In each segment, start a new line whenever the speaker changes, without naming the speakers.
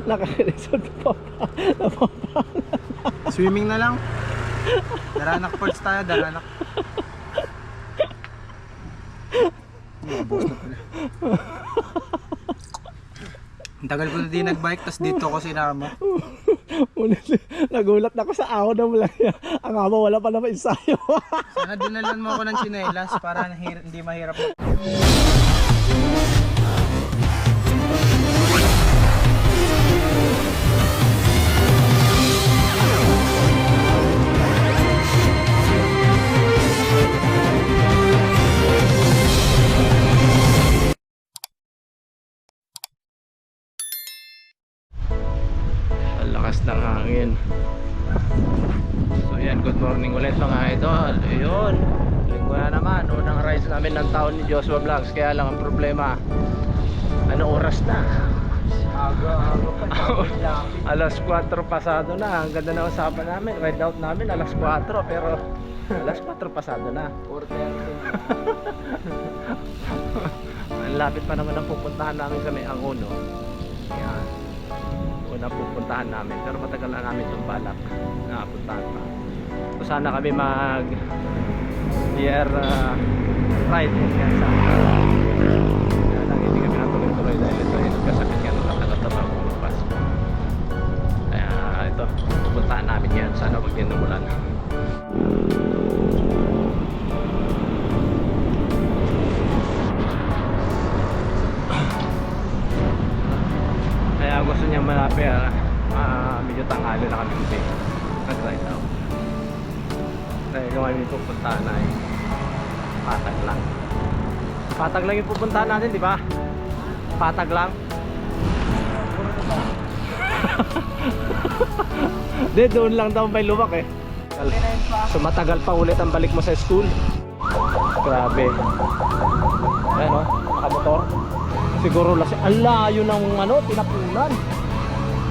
Nakakilisod pa.
Swimming na lang. Daranak ports tayo, daranak. Boss na pala. Ang tagal ko na din nagbike, tas dito ko sinama.
Nagulat na ako sa ako na wala. Ang ama wala pa naman ensayo.
Sana dinalan mo ako ng tsinelas para hindi mahirap.
Ang lakas ng hangin. So yan, good morning ulit mga idol. Ayun, linggo na naman. Unang rise namin ng taon ni Joshua Vlogs. Kaya lang ang problema, ano oras na?
Aga
Alas 4 pasado na. Ang ganda na usapan namin. Ride out namin alas 4, pero alas 4 pasado na. Ang lapit pa naman ang pupuntahan namin sa May Anguno. Yan, unang pupuntahan namin, pero matagal na namin itong balak na puntahan pa. So sana kami mag year ride yan sa kaya lang hindi kami natuloy-tuloy dahil ito yung kasakit nga nung nakatatrabaho bukas. Kaya ito, pupuntahan namin yan, sana wag din umulan. Kaya gusto niya malapit, medyo tanghali na kami kasi nag-ride out. Dahil yung kami pupuntahan ay Patag lang. Patag lang yung pupuntahan natin, di ba? Patag lang. Di, doon lang daw may luwak eh. So matagal pa ulit ang balik mo sa school. Grabe. Ayan o, nakamotor. Siguro lasing. Ang layo ng ano, tinapunan.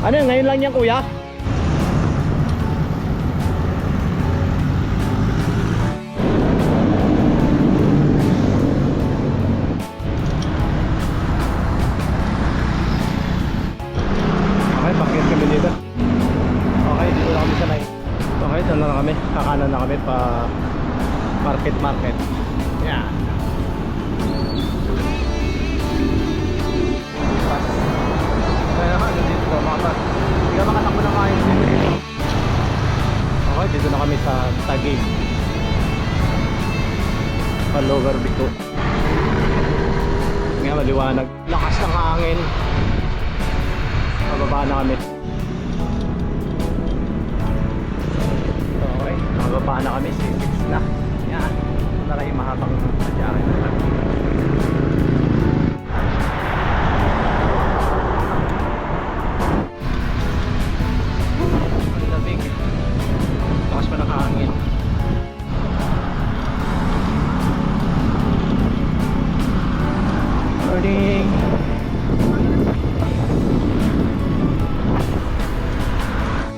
Ano yun, ngayon lang yan kuya? Okay, bakit kami dito? Okay, dito na kami sanay. Okay, ito na kami. Kakanan na kami pa market. Yan. Kaya naman, dito ko makatas. Hindi ka makatakbo ng ayos dito. Okay, dito na kami sa Taguig, Lower Bico. Nga maliwanag. Lakas ng hangin. Mababa na kami. Okay, mababa na kami. 6 na. Yan. Ito na lang yung mahabang padyakin na lang. Morning.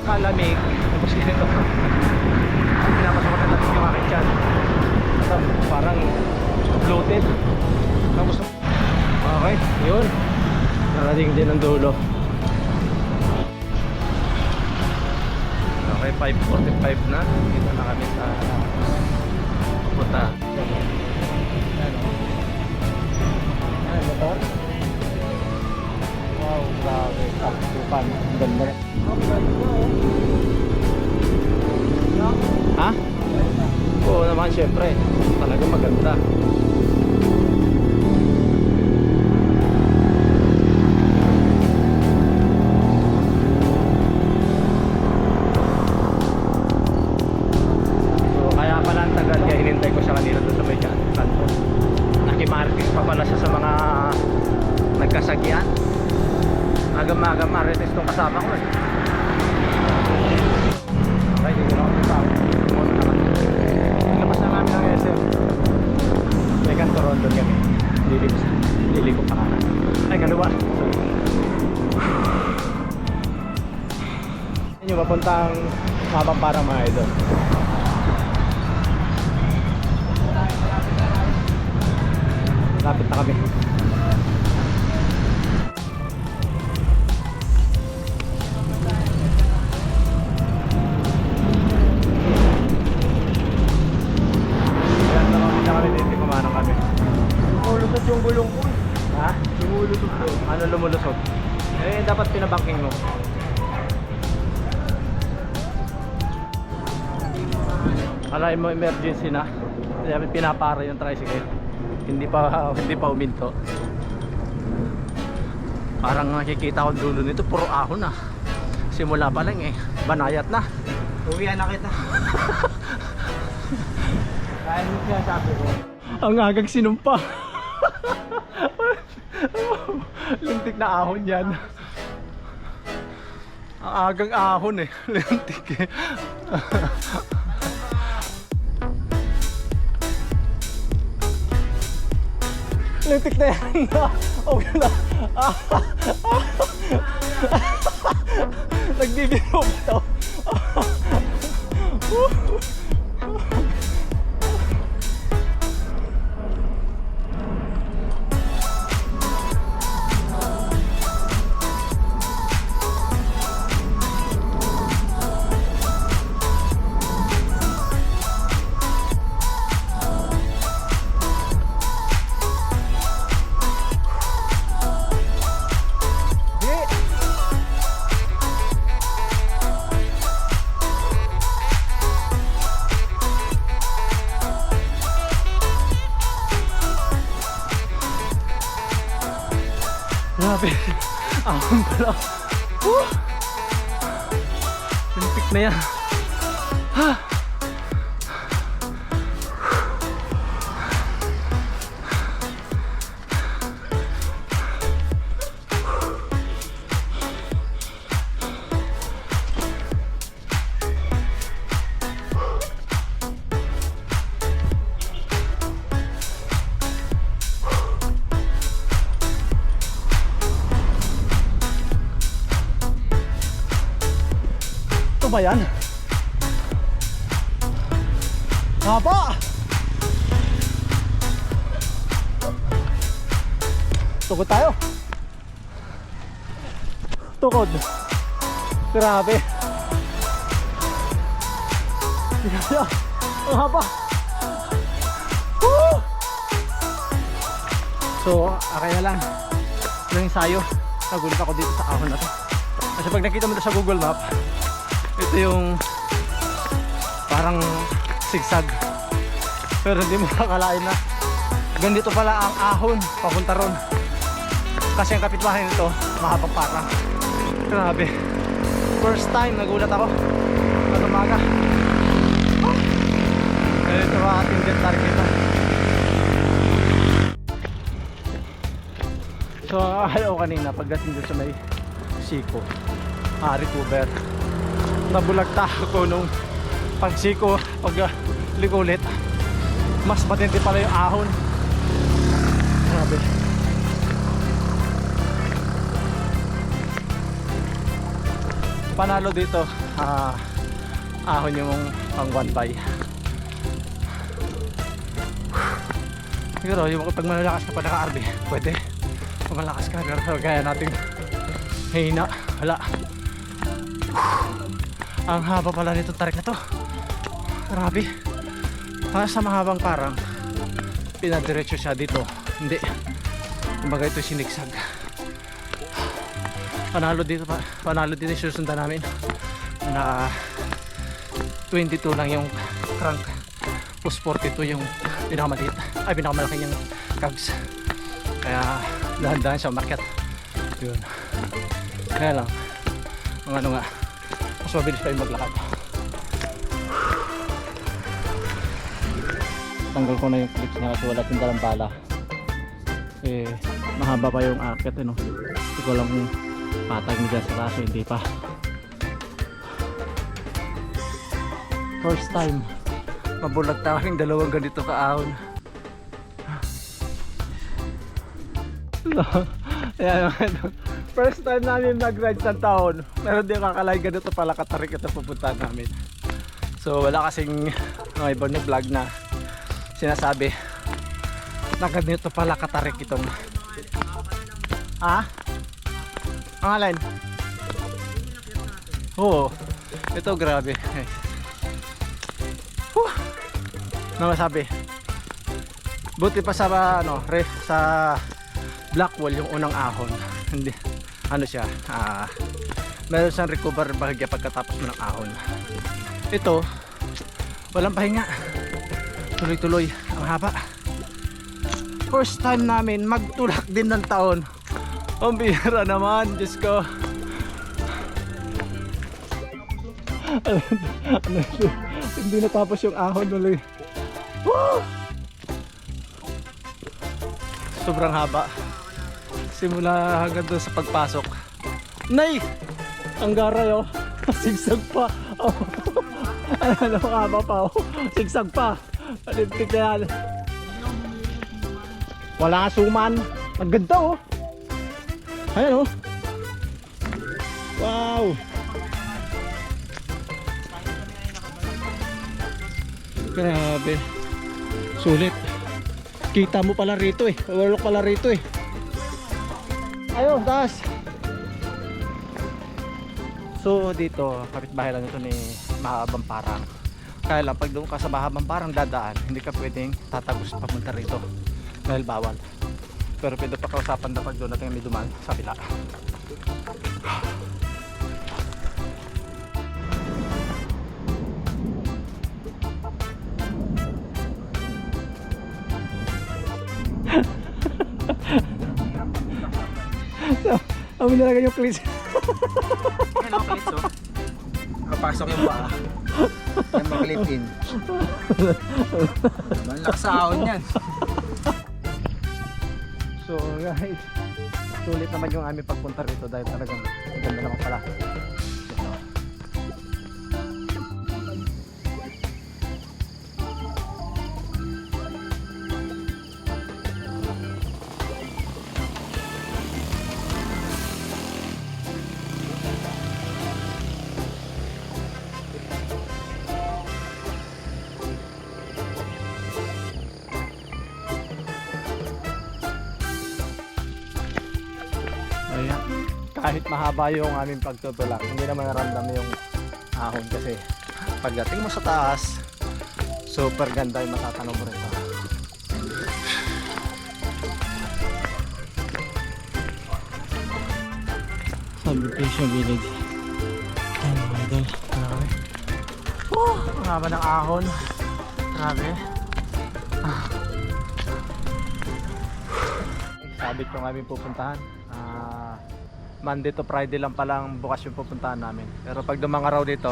Kalamig. Tapos dito. Pinapasok ko na yung aking chan. Parang bloated. Okay, yun. Narating din ang dulo. Okay, 5:45 na. Dito na kami sa pupunta. Motor. Wow, grabe. Kapupan. Ang ganda rin. Ha? Oo naman, syempre. Talagang maganda. So, kaya pala ang tagal. Kaya hinintay ko siya kanina doon sa may kanto. Nakimartis pa pala siya sa mga nagkasagyan. Agam-agam marites itong kasama ko eh. Okay, dito na ako sa tao. Labas na namin ng SM. May kantoron doon kami. Liliko pa kanan. Ay, kaliwa. Yan yung papuntang Mabang Parang mga idol. Lapit na kami.
lumulusot yung gulong ko.
Ha?
Lumulusot doon.
Ano lumulusot? Eh, dapat pinabangking mo. Alain mo emergency na. Kaya pinapara yung tricycle. Hindi pa uminto. Parang nakikita ko dulo nito, puro ahon na. Simula pa lang eh, banayat na.
Uwihan na kita. Kaya mo siya sabi ko.
Ang agang sinumpa. Lintik na ahon yan. Ang agang ahon eh. Lintik eh. Lintik na yan. Okay na. Nagbibiro ba ito? Grabe. Ahon pala. Lintik na yan. Ha. Ba yan? Haba! Tukod tayo. Tukod. Grabe. Grabe. Ang haba. Woo! So, akaya lang. Yung ensayo. Nagulat ako dito sa ahon na to. Kasi pag nakita mo ito sa Google Map, ito yung parang sigsag, pero hindi mo kakalain na ganito pala ang ahon papunta ron, kasi ang kapitbahay nito mahabang parang. Grabe, first time nagulat ako at umaga. Ganito ba ating inventory dito. So ayaw kanina pagdating doon sa may siko, recover. Nabulagta ako nung pagsiko, pag-likulit. Mas matindi pala yung ahon. Grabe. Panalo dito, ahon yung pang one by. Siguro yung pag malalakas ka pa naka-RB, pwede. Pag malakas ka, pero gaya natin hina, wala. Ang haba pala nitong tarik na to. Grabe. Sa mahabang parang pinadiretso siya dito. Hindi. Kumbaga ito sinigsag. Panalo dito pa. Panalo dito yung susundan namin. Na 22 lang yung crank. Plus 42 yung pinakamaliit. Ay, pinakamalaki yung cogs. Kaya dahan-dahan siya market. Yun. Kaya lang. Ang ano nga, mas mabilis pa yung maglakad. Tanggal ko na yung clips niya kasi wala tindalang bala. Eh, mahaba pa yung akit eh, no? Hindi ko lang kung patag mo dyan sa kaso, hindi pa. First time mabulag tawing dalawang ganito kaahon. Ayan, first time namin mag-ride sa taon. Meron din kakalay ganito pala katarik ito pupuntahan namin. So wala kasing mga ibang vlog na sinasabi na ganito pala katarik itong ang alin? Oo, ito grabe. Ano masabi? Buti pa sa sa Blackwall yung unang ahon. Hindi ano siya, meron siyang recover bahagya pagkatapos mo ng ahon. Ito, walang pahinga. Tuloy-tuloy, ang haba. First time namin magtulak din ng taon. Ang bihira naman, Diyos ko. Hindi natapos yung ahon ulit. Sobrang haba. Simula hanggang doon sa pagpasok. Nay! Ang garay oh. Sigsag pa. Oh. Ano ang haba pa oh. Sigsag pa. Palintik na yan. Wala nga suman. Ang ganda oh. Ayan oh. Wow. Grabe. Sulit. Kita mo pala rito eh. Overlook pala rito eh. Ayun, taas. So dito, kapitbahay lang ito ni Mahabang Parang. Kaya lang, pag doon ka sa Mahabang Parang dadaan, hindi ka pwedeng tatagos papunta rito. Dahil bawal. Pero pwede pa kausapan na pag doon natin may dumaan sa pila. Amin na lang yung cleats.
Yan ang cleats oh. Kapasok yung paa. Yan maklipin. Malak sa ahon yan.
So guys, sulit naman yung aming pagpunta rito dahil talagang ganda naman pala. Ito. Ayan. Kahit mahaba yung aming pagtutulak, hindi naman naramdam yung ahon kasi pagdating mo sa taas, super ganda yung matatanaw mo rito. Subdivision Village. Ayan mga idol, grabe. Ang haba ng ahon. Grabe. Sabit yung aming pupuntahan. Monday to Friday lang palang bukas yung pupuntahan namin. Pero pag dumang araw dito,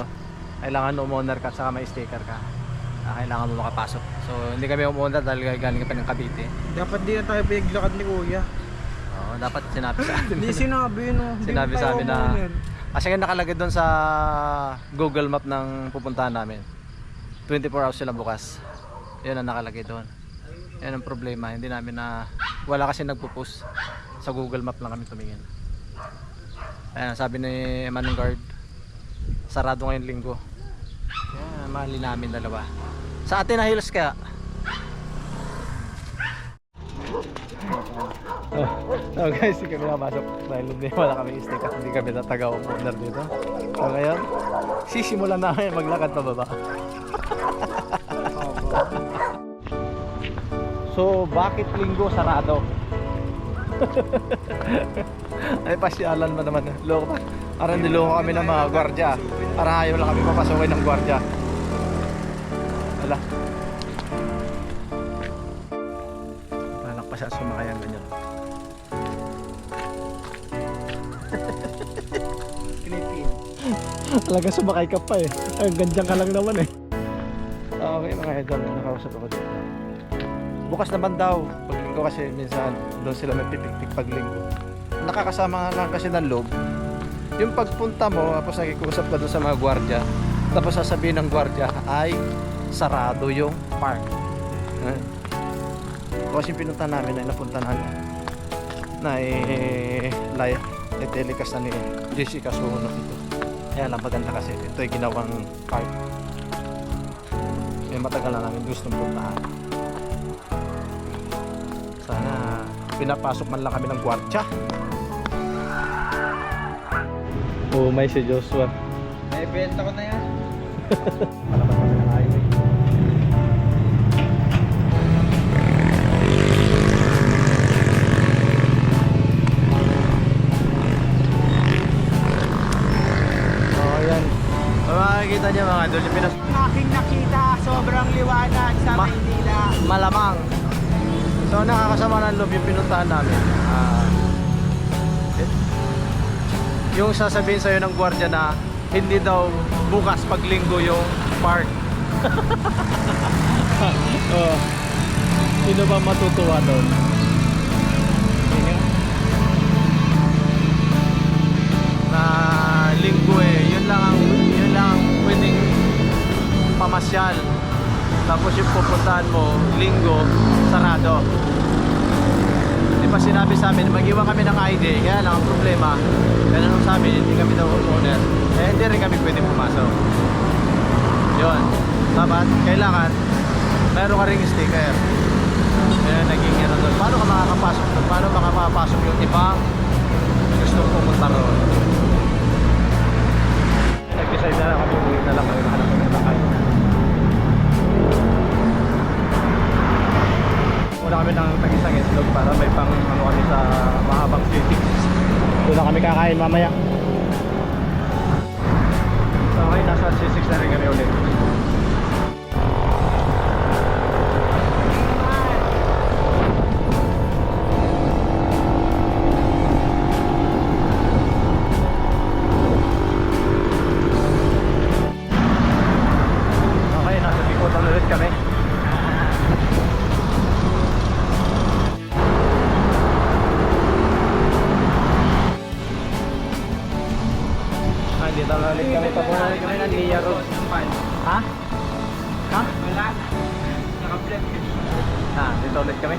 kailangan umonor ka saka may sticker ka. Kailangan mo makapasok. So hindi kami umonor dahil galing kami ng Cavite.
Dapat di na tayo pinaglakad ni Kuya.
Oo, dapat sinabi sa atin.
Hindi sinabi no.
Sinabi sa amin na kasi nga nakalagay doon sa Google Map ng pupuntahan namin. 24 hours sila bukas. Yun ang nakalagay doon. Yan ang problema, hindi namin wala kasi nagpo-post. Sa Google Map lang kami tumingin. Ayan, sabi ni Manong Guard, sarado ngayong linggo. Yan, mahali namin dalawa. Sa atin na hills kaya. So guys, hindi kami nakapasok dahil wala kami stick at hindi kami natagaw-owner dito. So ngayon, sisimulan namin maglakad pababa. So bakit linggo sarado? Ay pasyalan mo naman. Loko pa. Parang niloko kami ng mga gwardya. Parang ayaw lang kami papasukin ng gwardya. Wala. Balak pa siya sumakayan ganyan.
Kinipin.
Talaga sumakay ka pa eh. Ay, ganyan ka lang naman eh. Okay mga idol, nakausap ako dito. Bukas naman daw paglinggo kasi minsan doon sila nagpipikpik paglinggo. Nakakasama lang kasi ng loob. Yung pagpunta mo tapos nakikusap ka doon sa mga gwardya, tapos sasabihin ng gwardya ay sarado yung park. Kasi pinunta namin ay napunta namin na live telecast na ni Jessica Suno ito. Kaya lang maganda kasi ito ay ginawang park. May matagal na namin gustong puntahan. Sana pinapasok man lang kami ng gwardya. Oh, may si Joshua.
May benta ko na yan.
Palabas kami ng highway. nyo mga idol, yung Pinas
Ang aking nakita, sobrang liwanag sa
Ma-
Maynila.
malamang. So nakakasama ng loob yung pinuntahan namin. Yung sasabihin sa'yo ng gwardiya na hindi daw bukas pag linggo yung park. Oh. Sino ba matutuwa doon? Na linggo yun lang ang pwedeng pamasyal. Tapos yung pupuntahan mo linggo sarado. Di pa sinabi sa amin mag-iwan kami ng ID, kaya lang ang problema ganun sabi, hindi kami daw owner, hindi rin kami pwedeng pumasok. Yun, dapat kailangan meron ka ring sticker. Kaya naging ano doon, paano ka makakapasok doon, paano makapapasok yung ibang gustong pumunta roon. Nag-decide na lang kami, uwi na lang kami, nahanap kami na kain. Una kami ng Tagisang Islog para may pang ano kami sa mahabang city. Doon na kami kakain mamaya. So okay, nasa C6 na rin kami ulit. Okay, nasa Bikutan ulit kami. Dito na ulit kami, papunta ulit kami ng Nia Road. Ha? Ha?
Wala. Naka-vlog.
Dito ulit kami.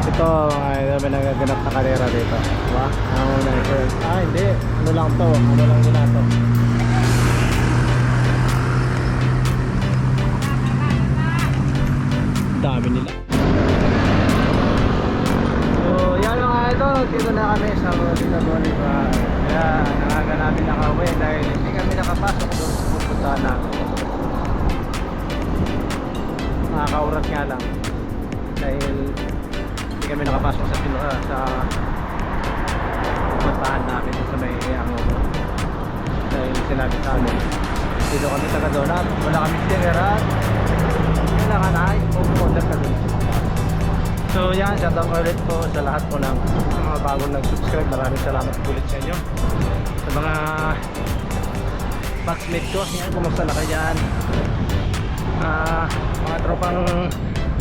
Ito, may nagaganap na karera dito. Diba? Ang hindi. Ano lang to? Ano lang nila to? Dami nila. So, yan mga idol, dito na kami sa Rodina Bolivar. Kaya nangaganapin na kami dahil hindi kami nakapasok doon sa pupuntahan namin. Nakakaurat nga lang dahil hindi kami nakapasok sa pupuntahan namin sa may Angono. Dahil sinabi sa amin, dito kami taga doon at wala kami sticker at kailangan ay pupunta ka doon. So yan, shoutout ulit po sa lahat po ng mga bagong nag-subscribe. Maraming salamat ulit sa inyo. Sa mga batchmate ko, yan, kumusta na kayo dyan? Mga tropang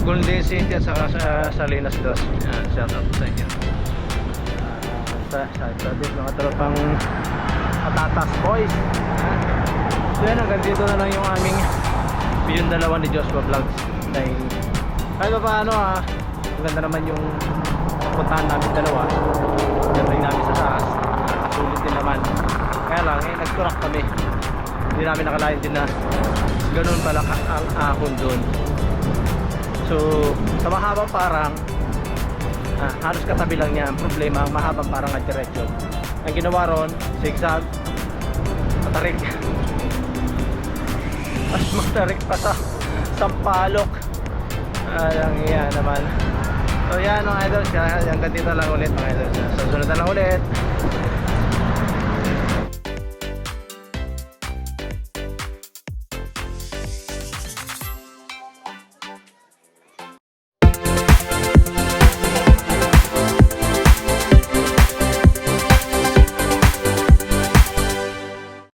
Golden City at saka sa Salinas Dos. Yan, shoutout po sa inyo. Sa din mga tropang Patatas Boys. So yan, hanggang dito na lang yung aming yung dalawa ni Joshua Vlogs. Dahil kahit pa paano maganda naman yung puntahan namin dalawa. Ganda namin sa taas, sulit din naman. Kaya lang nagturak kami, hindi namin nakalain din na ganun pala ang ahon doon. So sa mahabang parang halos katabi lang niya. Ang problema, ang mahabang parang at diretso. Ang ginawa ron, zigzag, matarik. Mas matarik pa sa Sampalok. Ang iya naman. So yan mga idol, hanggang dito lang ulit mga idol. Sa susunod na lang ulit.